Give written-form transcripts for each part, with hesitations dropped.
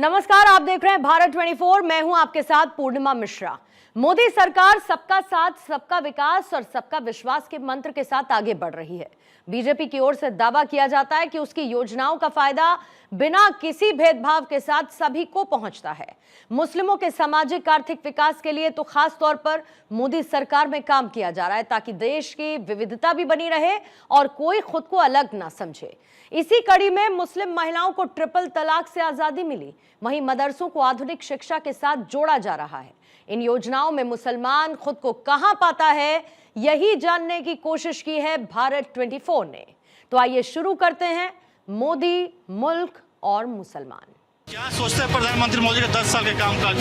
नमस्कार, आप देख रहे हैं भारत 24। मैं हूं आपके साथ पूर्णिमा मिश्रा। मोदी सरकार सबका साथ, सबका विकास और सबका विश्वास के मंत्र के साथ आगे बढ़ रही है। बीजेपी की ओर से दावा किया जाता है कि उसकी योजनाओं का फायदा बिना किसी भेदभाव के साथ सभी को पहुंचता है। मुस्लिमों के सामाजिक आर्थिक विकास के लिए तो खास तौर पर मोदी सरकार में काम किया जा रहा है ताकि देश की विविधता भी बनी रहे और कोई खुद को अलग ना समझे। इसी कड़ी में मुस्लिम महिलाओं को ट्रिपल तलाक से आजादी मिली, वहीं मदरसों को आधुनिक शिक्षा के साथ जोड़ा जा रहा है। इन योजनाओं में मुसलमान खुद को कहां पाता है, यही जानने की कोशिश की है भारत 24 ने। तो आइए शुरू करते हैं मोदी, मुल्क और मुसलमान। क्या सोचते हैं प्रधानमंत्री मोदी के 10 साल के कामकाज?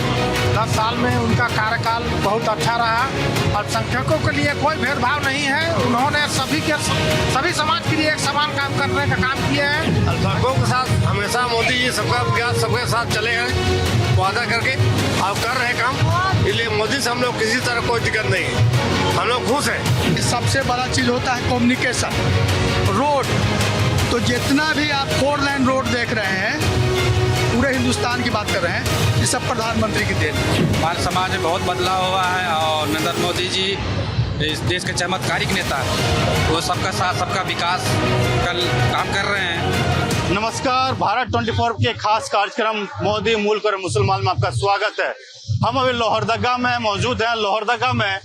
10 साल में उनका कार्यकाल बहुत अच्छा रहा। अल्पसंख्यकों के लिए कोई भेदभाव नहीं है। उन्होंने सभी समाज के लिए एक समान काम करने का काम किया है। अल्पसंख्यकों के साथ हमेशा मोदी जी सबका विकास सबके साथ चले हैं वादा करके और कर रहे काम। इसलिए मोदी से हम लोग किसी तरह कोई दिक्कत नहीं है, हम लोग खुश हैं। सबसे बड़ा चीज होता है कम्युनिकेशन, रोड। तो जितना भी आप 4 लाइन रोड देख रहे हैं, पूरे हिंदुस्तान की बात कर रहे हैं, ये सब प्रधानमंत्री की देन है। हमारे समाज में बहुत बदलाव हुआ है और नरेंद्र मोदी जी इस देश के चमत्कारिक नेता हैं। वो सबका साथ, सबका विकास का काम कर रहे हैं। नमस्कार, भारत 24 के खास कार्यक्रम मोदी, मुल्क और मुसलमान में आपका स्वागत है। हम अभी लोहरदगा में मौजूद हैं। लोहरदगा में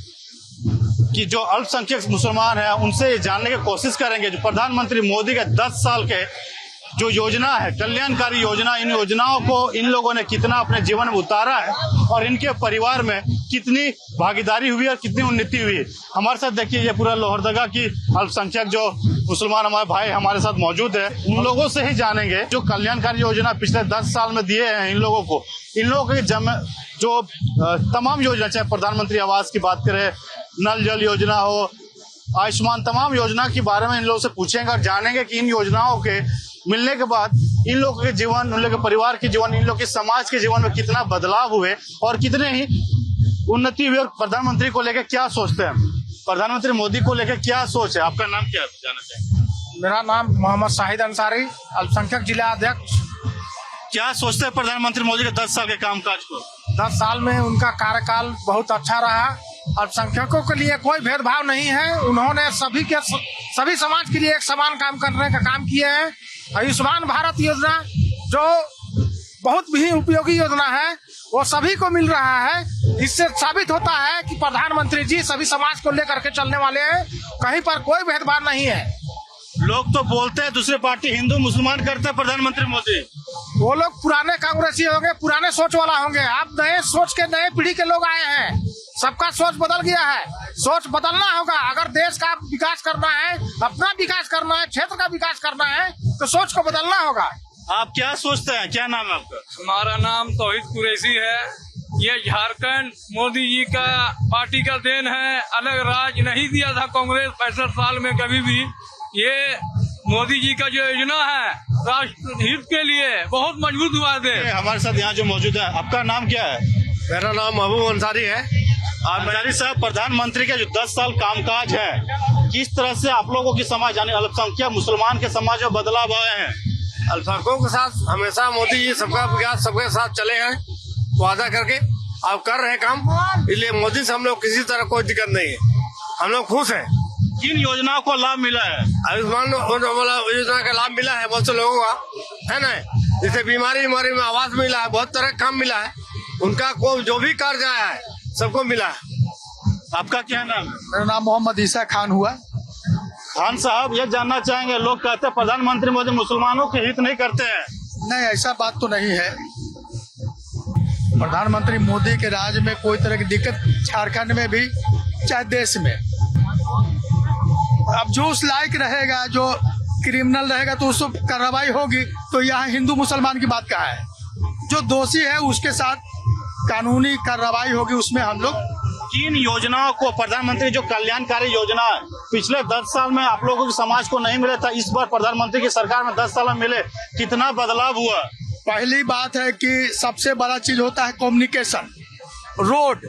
कि जो अल्पसंख्यक मुसलमान हैं उनसे ये जानने की कोशिश करेंगे जो प्रधानमंत्री मोदी के 10 साल के जो योजना है, कल्याणकारी योजना, इन योजनाओं को इन लोगों ने कितना अपने जीवन में उतारा है और इनके परिवार में कितनी भागीदारी हुई और कितनी उन्नति हुई। हमारे साथ देखिए, ये पूरा लोहरदगा की अल्पसंख्यक जो मुसलमान हमारे भाई हमारे साथ मौजूद है। उन लोगों से ही जानेंगे जो कल्याणकारी योजना पिछले 10 साल में दिए हैं इन लोगों को। इन लोगों के जो तमाम योजना, चाहे प्रधानमंत्री आवास की बात करें, नल जल योजना हो, आयुष्मान, तमाम योजना के बारे में इन लोगों से पूछेंगे और जानेंगे कि इन योजनाओं के मिलने के बाद इन लोगों के जीवन, उन लोगों के परिवार के जीवन, इन लोगों के समाज के जीवन में कितना बदलाव हुए और कितने ही उन्नति हुई। और प्रधानमंत्री को लेकर क्या सोचते हैं, प्रधानमंत्री मोदी को लेकर क्या सोच है? आपका नाम क्या है, जानना चाहेंगे? मेरा नाम मोहम्मद शाहिद अंसारी, अल्पसंख्यक जिला अध्यक्ष। क्या सोचते हैं प्रधानमंत्री मोदी के 10 साल के कामकाज को? 10 साल में उनका कार्यकाल बहुत अच्छा रहा। अल्पसंख्यकों के लिए कोई भेदभाव नहीं है। उन्होंने सभी समाज के लिए एक समान काम करने का काम किया है। आयुष्मान भारत योजना जो बहुत भी उपयोगी योजना है, वो सभी को मिल रहा है। इससे साबित होता है कि प्रधानमंत्री जी सभी समाज को लेकर के चलने वाले हैं। कहीं पर कोई भेदभाव नहीं है। लोग तो बोलते हैं दूसरे पार्टी हिंदू मुसलमान करते हैं प्रधानमंत्री मोदी। वो लोग पुराने कांग्रेसी होंगे, पुराने सोच वाला होंगे। आप नए सोच के, नए पीढ़ी के लोग आए हैं। सबका सोच बदल गया है। सोच बदलना होगा। अगर देश का विकास करना है, अपना विकास करना है, क्षेत्र का विकास करना है, तो सोच को बदलना होगा। आप क्या सोचते हैं? क्या नाम है आपका? हमारा नाम तौहीद कुरैशी है। ये झारखंड मोदी जी का पार्टी का देन है। अलग राज नहीं दिया था कांग्रेस 65 साल में कभी भी। ये मोदी जी का जो योजना है राष्ट्र हित के लिए बहुत मजबूत हुआ दे। हमारे साथ यहाँ जो मौजूद है, आपका नाम क्या है? मेरा नाम महबूब अंसारी है। अंसारी साहब, प्रधानमंत्री के जो 10 साल कामकाज है, किस तरह से आप लोगों की समाज यानी अल्पसंख्यक मुसलमान के समाज में बदलाव आए हैं? अल्पसंख्यकों के साथ हमेशा मोदी जी सबका विकास सबके साथ चले हैं वादा करके और कर रहे काम। इसलिए मोदी से हम लोग किसी तरह कोई दिक्कत नहीं है, हम लोग खुश हैं। किन योजनाओं को लाभ मिला है? आयुष्मान योजना का लाभ मिला है बहुत से लोगों का, है ना। जैसे बीमारी में आवास मिला है, बहुत तरह का काम मिला है। उनका को जो भी कार्य आया है सबको मिला है। आपका क्या नाम है? मेरा नाम मोहम्मद ईसा खान हुआ। खान साहब, ये जानना चाहेंगे, लोग कहते हैं प्रधानमंत्री मोदी मुसलमानों के हित नहीं करते हैं। नहीं, ऐसा बात तो नहीं है। प्रधानमंत्री मोदी के राज में कोई तरह की दिक्कत झारखंड में भी, चाहे देश में। अब जो उस लायक रहेगा, जो क्रिमिनल रहेगा, तो उसको कार्रवाई होगी। तो यहाँ हिंदू मुसलमान की बात कहाँ है? जो दोषी है उसके साथ कानूनी कार्रवाई होगी। उसमें हम लोग किन योजनाओं को, प्रधानमंत्री जो कल्याणकारी योजना है पिछले 10 साल में आप लोगों के समाज को नहीं मिला था, इस बार प्रधानमंत्री की सरकार में 10 साल में मिले, कितना बदलाव हुआ? पहली बात है कि सबसे बड़ा चीज होता है कम्युनिकेशन, रोड।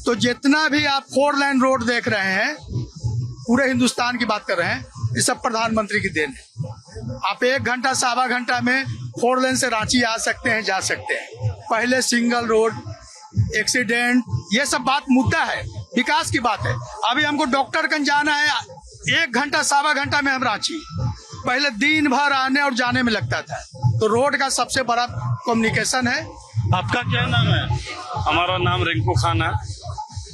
तो जितना भी आप 4 लाइन रोड देख रहे हैं, पूरे हिंदुस्तान की बात कर रहे हैं, ये सब प्रधानमंत्री की देन है। आप 1 घंटा, 1.25 घंटा में 4 लेन से रांची आ सकते हैं, जा सकते हैं। पहले सिंगल रोड, एक्सीडेंट, ये सब बात मुद्दा है, विकास की बात है। अभी हमको डॉक्टरगंज जाना है, 1 घंटा 1.25 घंटा में हम रांची। पहले दिन भर आने और जाने में लगता था। तो रोड का सबसे बड़ा कम्युनिकेशन है। आपका क्या नाम है? हमारा नाम रिंकू खान है।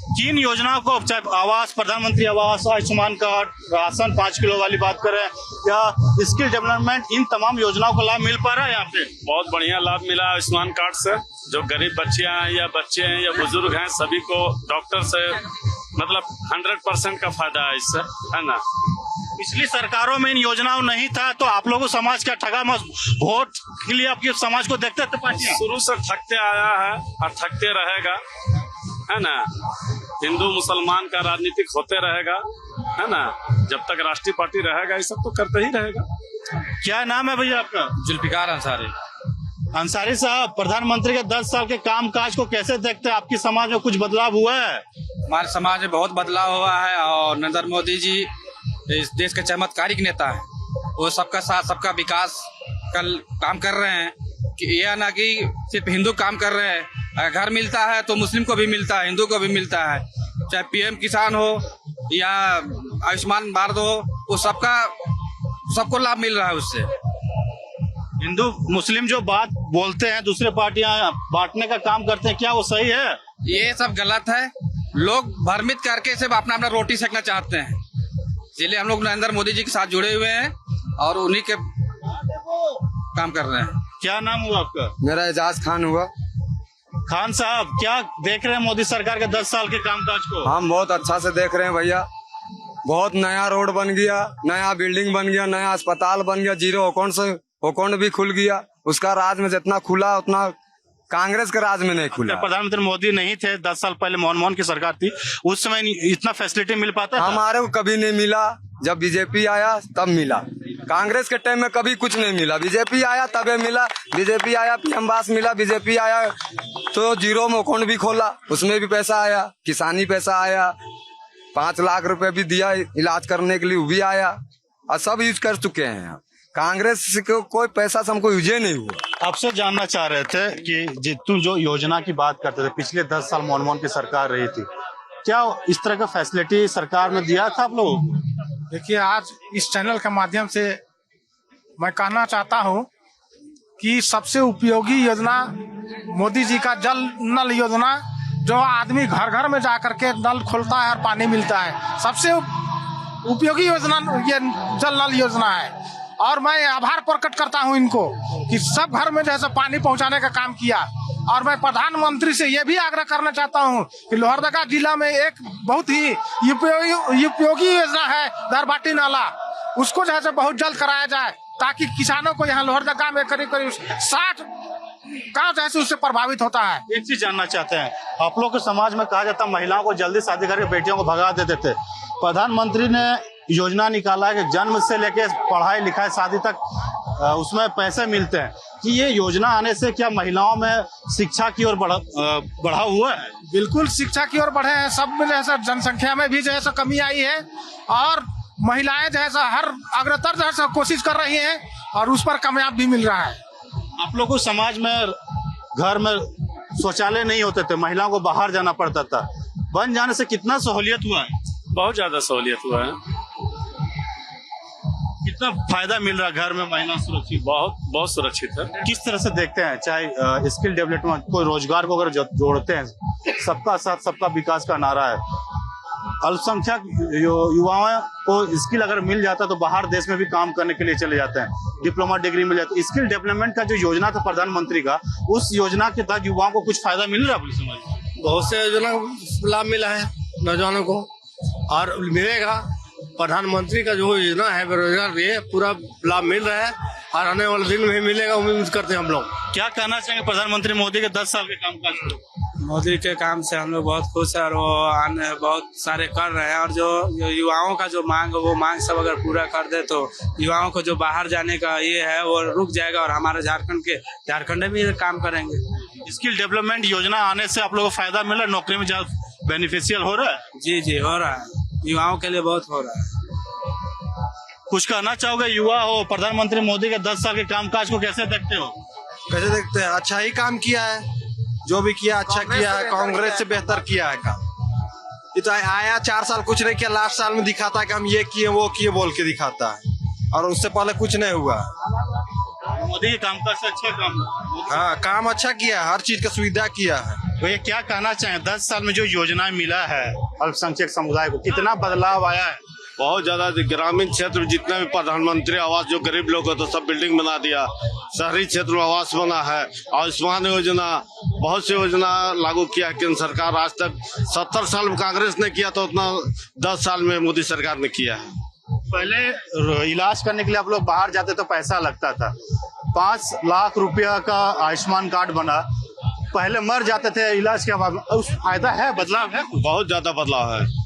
किन योजनाओं को, चाहे आवास, प्रधानमंत्री आवास, आयुष्मान कार्ड, राशन 5 किलो वाली बात करें या स्किल डेवलपमेंट, इन तमाम योजनाओं का लाभ मिल पा रहा है यहाँ पे? बहुत बढ़िया लाभ मिला आयुष्मान कार्ड से। जो गरीब बच्चियां हैं या बच्चे हैं या बुजुर्ग हैं, सभी को डॉक्टर से मतलब 100% का फायदा है इससे, है ना। पिछली सरकारों में इन योजनाओं नहीं था तो आप लोगों समाज का ठगा मत, वोट के लिए आपके समाज को देखते थे पार्टियां? शुरू से ठगते आया है और ठगते रहेगा, है ना। हिंदू मुसलमान का राजनीतिक होते रहेगा, है ना। जब तक राष्ट्रीय पार्टी रहेगा ये सब तो करते ही रहेगा। क्या नाम है भैया आपका? जुल्फिकार अंसारी। अंसारी साहब, प्रधानमंत्री के 10 साल के कामकाज को कैसे देखते हैं? आपकी समाज में कुछ बदलाव हुआ है? हमारे समाज में बहुत बदलाव हुआ है और नरेंद्र मोदी जी इस देश के चमत्कारिक नेता है। वो सबका साथ सबका विकास कल काम कर रहे हैं कि यह ना कि सिर्फ हिंदू काम कर रहे हैं। घर मिलता है तो मुस्लिम को भी मिलता है, हिंदू को भी मिलता है। चाहे पीएम किसान हो या आयुष्मान भारत हो, वो सबको लाभ मिल रहा है उससे। हिंदू मुस्लिम जो बात बोलते हैं, दूसरे पार्टियां बांटने का काम करते हैं, क्या वो सही है? ये सब गलत है। लोग भ्रमित करके सिर्फ अपना अपना रोटी सेकना चाहते हैं, इसलिए हम लोग नरेंद्र मोदी जी के साथ जुड़े हुए हैं और उन्हीं के काम कर रहे हैं। क्या नाम हुआ आपका? मेरा एजाज खान हुआ। खान साहब, क्या देख रहे हैं मोदी सरकार के 10 साल के कामकाज को? हम बहुत अच्छा से देख रहे हैं भैया। बहुत नया रोड बन गया, नया बिल्डिंग बन गया, नया अस्पताल बन गया, 0 अकाउंट भी खुल गया। उसका राज में जितना खुला उतना कांग्रेस के राज में नहीं खुला। प्रधानमंत्री मोदी नहीं थे 10 साल पहले, मनमोहन की सरकार थी, उस समय इतना फैसिलिटी मिल पाता था? हमारे को कभी नहीं मिला। जब बीजेपी आया तब मिला। कांग्रेस के टाइम में कभी कुछ नहीं मिला। बीजेपी आया तबे मिला। बीजेपी आया पीएम आवास मिला। बीजेपी आया तो 0 में अकाउंट भी खोला, उसमें भी पैसा आया। किसानी पैसा आया, 5 लाख रुपए भी दिया इलाज करने के लिए, वो भी आया और सब यूज कर चुके हैं। कांग्रेस को कोई पैसा से हमको यूज नहीं हुआ। आपसे जानना चाह रहे थे कि तुम जो योजना की बात करते थे, पिछले 10 साल मनमोहन की सरकार रही थी, क्या इस तरह का फैसिलिटी सरकार ने दिया था आप लोग? देखिए, आज इस चैनल के माध्यम से मैं कहना चाहता हूं कि सबसे उपयोगी योजना मोदी जी का जल नल योजना, जो आदमी घर घर में जा करके नल खोलता है और पानी मिलता है, सबसे उपयोगी योजना ये जल नल योजना है। और मैं आभार प्रकट करता हूं इनको कि सब घर में जैसे पानी पहुंचाने का काम किया। और मैं प्रधानमंत्री से ये भी आग्रह करना चाहता हूं कि लोहरदगा जिला में एक बहुत ही उपयोगी योजना है दरबाटी नाला, उसको जैसे बहुत जल्द कराया जाए ताकि किसानों को यहाँ लोहरदगा में करीब 60 गाँव जैसे उससे प्रभावित होता है। एक चीज जानना चाहते हैं, आप लोग के समाज में कहा जाता है महिलाओं को जल्दी शादी करके बेटियों को भगा देते थे। प्रधानमंत्री ने योजना निकाला है कि जन्म से लेके पढ़ाई लिखाई शादी तक उसमें पैसे मिलते हैं, कि ये योजना आने से क्या महिलाओं में शिक्षा की ओर बढ़ा हुआ है? बिल्कुल शिक्षा की ओर बढ़े हैं। सब में जैसा जनसंख्या में भी जैसा कमी आई है और महिलाएं जैसा हर अग्रतर जैसा कोशिश कर रही हैं और उस पर कामयाब भी मिल रहा है। आप लोग को समाज में घर में शौचालय नहीं होते थे, महिलाओं को बाहर जाना पड़ता था, बन जाने से कितना सहूलियत हुआ है? बहुत ज्यादा सहूलियत हुआ है। कितना फायदा मिल रहा है घर में महिला सुरक्षित? बहुत सुरक्षित है। किस तरह से देखते हैं, चाहे स्किल डेवलपमेंट, कोई रोजगार को अगर जोड़ते हैं, सबका साथ सबका विकास का नारा है, अल्पसंख्यक युवाओं को स्किल अगर मिल जाता तो बाहर देश में भी काम करने के लिए चले जाते हैं, डिप्लोमा डिग्री मिल जाती है। स्किल डेवलपमेंट का जो योजना था प्रधानमंत्री का, उस योजना के तहत युवाओं को कुछ फायदा मिल रहा है पुलिस समाज में? बहुत से योजना लाभ मिला है नौजवानों को और मिलेगा। प्रधानमंत्री का जो योजना है बेरोजगार, ये पूरा लाभ मिल रहा है और आने वाले दिन में मिलेगा, उम्मीद करते हैं हम लोग। क्या कहना चाहेंगे प्रधानमंत्री मोदी के 10 साल के कामकाज को? मोदी के काम से हम लोग बहुत खुश है और वो आने बहुत सारे कर रहे हैं। और जो युवाओं का जो मांग, वो मांग सब अगर पूरा कर दे तो युवाओं को जो बाहर जाने का ये है वो रुक जाएगा और हमारे झारखंड में भी काम करेंगे। स्किल डेवलपमेंट योजना आने से आप लोगों को फायदा मिल रहा है, नौकरी में ज्यादा बेनिफिशियल हो रहा है? जी हो रहा है, युवाओं के लिए बहुत हो रहा है। कुछ कहना चाहोगे? युवा हो, प्रधानमंत्री मोदी के 10 साल के कामकाज को कैसे देखते हो? कैसे देखते हैं? अच्छा ही काम किया है, जो भी किया अच्छा किया है, कांग्रेस से बेहतर किया है काम। ये तो आया 4 साल कुछ नहीं किया, लास्ट साल में दिखाता है कि हम ये किए वो किए बोल के दिखाता है, और उससे पहले कुछ नहीं हुआ। मोदी के कामकाज से अच्छा काम। हाँ, काम अच्छा किया है, हर चीज का सुविधा किया है। तो ये क्या कहना चाहें, 10 साल में जो योजनाएं मिला है अल्पसंख्यक समुदाय को, कितना बदलाव आया है? बहुत ज्यादा ग्रामीण क्षेत्र में जितना भी प्रधानमंत्री आवास जो गरीब लोग को तो सब बिल्डिंग बना दिया, शहरी क्षेत्र में आवास बना है, आयुष्मान योजना, बहुत सी योजना लागू किया है केंद्र सरकार। आज तक 70 साल में कांग्रेस ने किया तो उतना 10 साल में मोदी सरकार ने किया है। पहले इलाज करने के लिए आप लोग बाहर जाते तो पैसा लगता था, 5 लाख रुपया का आयुष्मान कार्ड बना, पहले मर जाते थे इलाज के बाद, उस फायदा है, बदलाव है? बहुत ज्यादा बदलाव है।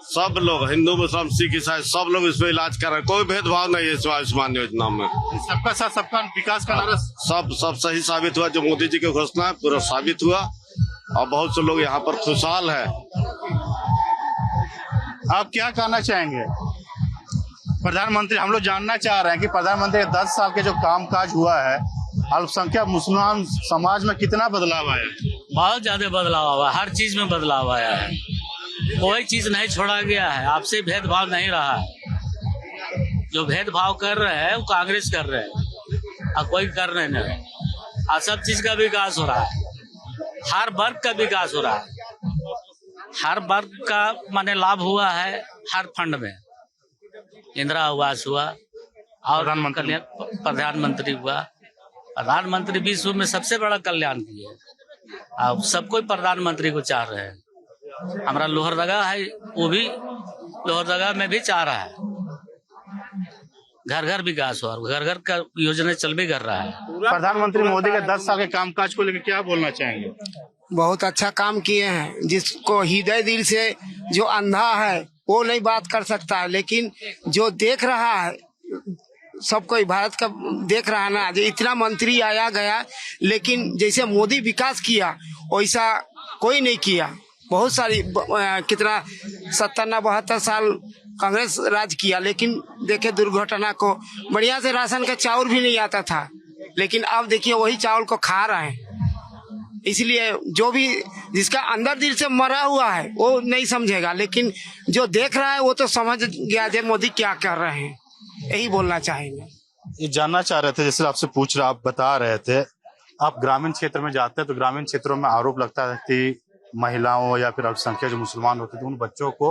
सब लोग, हिंदू मुस्लिम सिख ईसाई, सब लोग इसमें इलाज कर रहे हैं, कोई भेदभाव नहीं है इस आयुष्मान योजना में। सबका साथ सबका विकास का नारा सब सही साबित हुआ, जो मोदी जी की घोषणा है पूरा साबित हुआ, और बहुत से लोग यहाँ पर खुशहाल है। आप क्या कहना चाहेंगे? प्रधानमंत्री, हम लोग जानना चाह रहे हैं कि प्रधानमंत्री के 10 साल के जो कामकाज हुआ है, अल्पसंख्यक मुसलमान समाज में कितना बदलाव आया है? बहुत ज्यादा बदलाव आया, हर चीज में बदलाव आया है, कोई चीज नहीं छोड़ा गया है, आपसे भेदभाव नहीं रहा है। जो भेदभाव कर रहे हैं वो कांग्रेस कर रहे हैं, और कोई कर रहे नहीं। और सब चीज का विकास हो रहा है, हर वर्ग का विकास हो रहा है, हर वर्ग का माने लाभ हुआ है, हर फंड में इंदिरा आवास हुआ और प्रधानमंत्री हुआ। प्रधानमंत्री विश्व में सबसे बड़ा कल्याण किया है, अब सब कोई प्रधानमंत्री को चाह रहे हैं। हमारा लोहरदगा है, वो भी लोहरदगा में भी चाह रहा है, घर घर विकास हो, घर घर का योजना चल भी कर रहा है। प्रधानमंत्री मोदी के 10 साल के कामकाज को लेकर क्या बोलना चाहेंगे? बहुत अच्छा काम किए हैं, जिसको हृदय दिल से, जो अंधा है वो नहीं बात कर सकता है, लेकिन जो देख रहा है, सब कोई भारत का देख रहा है ना, जो इतना मंत्री आया गया, लेकिन जैसे मोदी विकास किया वैसा कोई नहीं किया। बहुत सारी कितना 70-72 साल कांग्रेस राज किया, लेकिन देखे दुर्घटना को, बढ़िया से राशन का चावल भी नहीं आता था, लेकिन अब देखिए वही चावल को खा रहे हैं। इसलिए जो भी जिसका अंदर दिल से मरा हुआ है वो नहीं समझेगा, लेकिन जो देख रहा है वो तो समझ गया जे मोदी क्या कर रहे हैं, यही बोलना चाहेंगे। ये जानना चाह रहे थे, जैसे आपसे पूछ रहा, आप बता रहे थे, आप ग्रामीण क्षेत्र में जाते हैं तो ग्रामीण क्षेत्रों में आरोप लगता है कि महिलाओं या फिर अल्पसंख्यक जो मुसलमान होते थे उन बच्चों को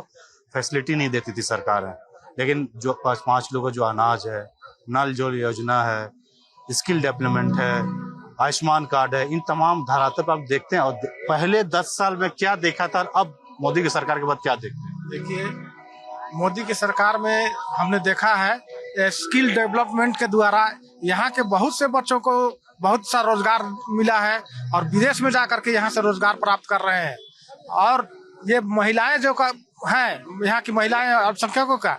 फैसिलिटी नहीं देती थी सरकार है, लेकिन जो 5 लोगों का जो अनाज है, नल जल योजना है, स्किल डेवलपमेंट है, आयुष्मान कार्ड है, इन तमाम धरातल पर आप देखते हैं। और पहले 10 साल में क्या देखा था और अब मोदी की सरकार के बाद क्या देखते हैं? देखिए, मोदी की सरकार में हमने देखा है स्किल डेवलपमेंट के द्वारा यहाँ के बहुत से बच्चों को बहुत सा रोजगार मिला है, और विदेश में जाकर के यहाँ से रोजगार प्राप्त कर रहे हैं। और ये महिलाएं जो हैं, यहाँ की महिलाएं अल्पसंख्यकों का,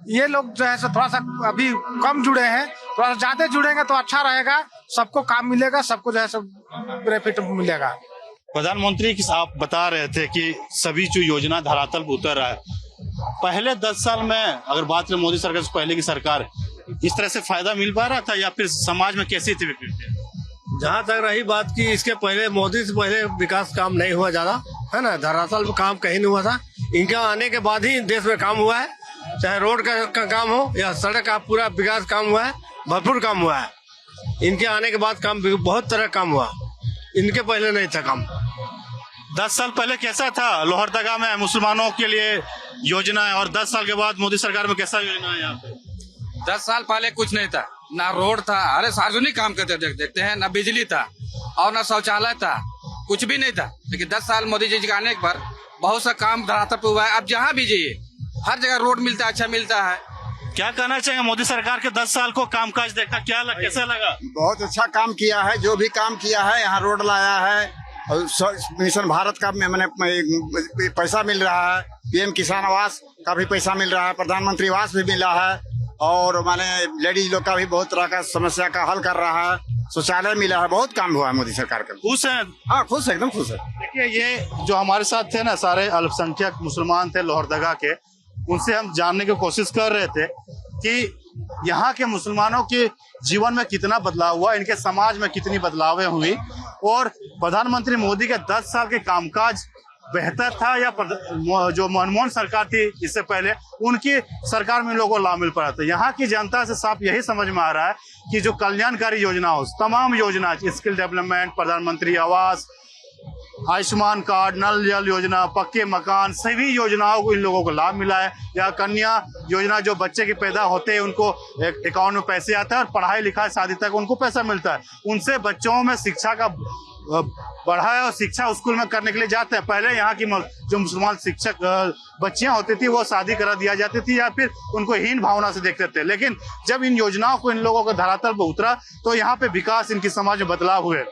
ये लोग जो है थोड़ा सा अभी कम जुड़े हैं, थोड़ा सा ज्यादा जुड़ेंगे तो अच्छा रहेगा, सबको काम मिलेगा, सबको जो है बेनिफिट मिलेगा। प्रधानमंत्री की आप बता रहे थे कि सभी जो योजना धरातल पर उतर रहा है, पहले 10 साल में अगर बात करें मोदी सरकार से पहले की सरकार, इस तरह से फायदा मिल पा रहा था या फिर समाज में कैसी थी? जहाँ तक रही बात की, इसके पहले मोदी से पहले विकास काम नहीं हुआ ज्यादा, है ना, धरातल पे काम कहीं नहीं हुआ था। इनके आने के बाद ही देश में काम हुआ है, चाहे रोड का काम हो या सड़क का पूरा विकास काम हुआ है, भरपूर काम हुआ है। इनके आने के बाद काम बहुत तरह काम हुआ, इनके पहले नहीं था काम। 10 साल पहले कैसा था लोहरदगा में मुसलमानों के लिए योजना है, और 10 साल के बाद मोदी सरकार में कैसा योजना है यहाँ पे? 10 साल पहले कुछ नहीं था, ना रोड था, अरे सार्वजनिक काम करते देखते हैं, ना बिजली था और ना शौचालय था, कुछ भी नहीं था। लेकिन 10 साल मोदी जी के आने पर बहुत सा काम धरातल पे हुआ है। अब जहाँ भी जाइए हर जगह रोड मिलता है, अच्छा मिलता है। क्या कहना चाहिए मोदी सरकार के 10 साल को कामकाज देखा, कैसा लगा? बहुत अच्छा काम किया है, जो भी काम किया है, यहाँ रोड लाया है, और मिशन भारत का मैंने पैसा मिल रहा है, पीएम किसान आवास का भी पैसा मिल रहा है, प्रधानमंत्री आवास भी मिला है, और माने लेडीज लोग का भी बहुत तरह का समस्या का हल कर रहा है, शौचालय मिला है, बहुत काम हुआ है मोदी सरकार का। खुश है? हाँ, खुश है, एकदम खुश है। देखिए, ये जो हमारे साथ थे ना, सारे अल्पसंख्यक मुसलमान थे लोहरदगा के, उनसे हम जानने की कोशिश कर रहे थे कि यहाँ के मुसलमानों के जीवन में कितना बदलाव हुआ, इनके समाज में कितनी बदलावें हुई, और प्रधानमंत्री मोदी के 10 साल के कामकाज बेहतर था या जो मनमोहन सरकार थी इससे पहले उनकी सरकार में लोगों को लाभ मिल पड़ा था। यहाँ की जनता से साफ यही समझ में आ रहा है कि जो कल्याणकारी योजना हो, तमाम योजना, स्किल डेवलपमेंट, प्रधानमंत्री आवास, आयुष्मान कार्ड, नल जल योजना, पक्के मकान, सभी योजनाओं को इन लोगों को लाभ मिला है। या कन्या योजना, जो बच्चे के पैदा होते हैं उनको अकाउंट में पैसे आता है और पढ़ाई लिखाई शादी तक उनको पैसा मिलता है। उनसे बच्चों में शिक्षा का बढ़ा है और शिक्षा स्कूल में करने के लिए जाते हैं। पहले यहाँ की जो मुसलमान शिक्षक बच्चियां होती थी वो शादी करा दिया जाती थी या फिर उनको हीन भावना से देखते थे, लेकिन जब इन योजनाओं को इन लोगों को धरातल पर उतरा तो यहाँ पे विकास, इनकी समाज में बदलाव हुए।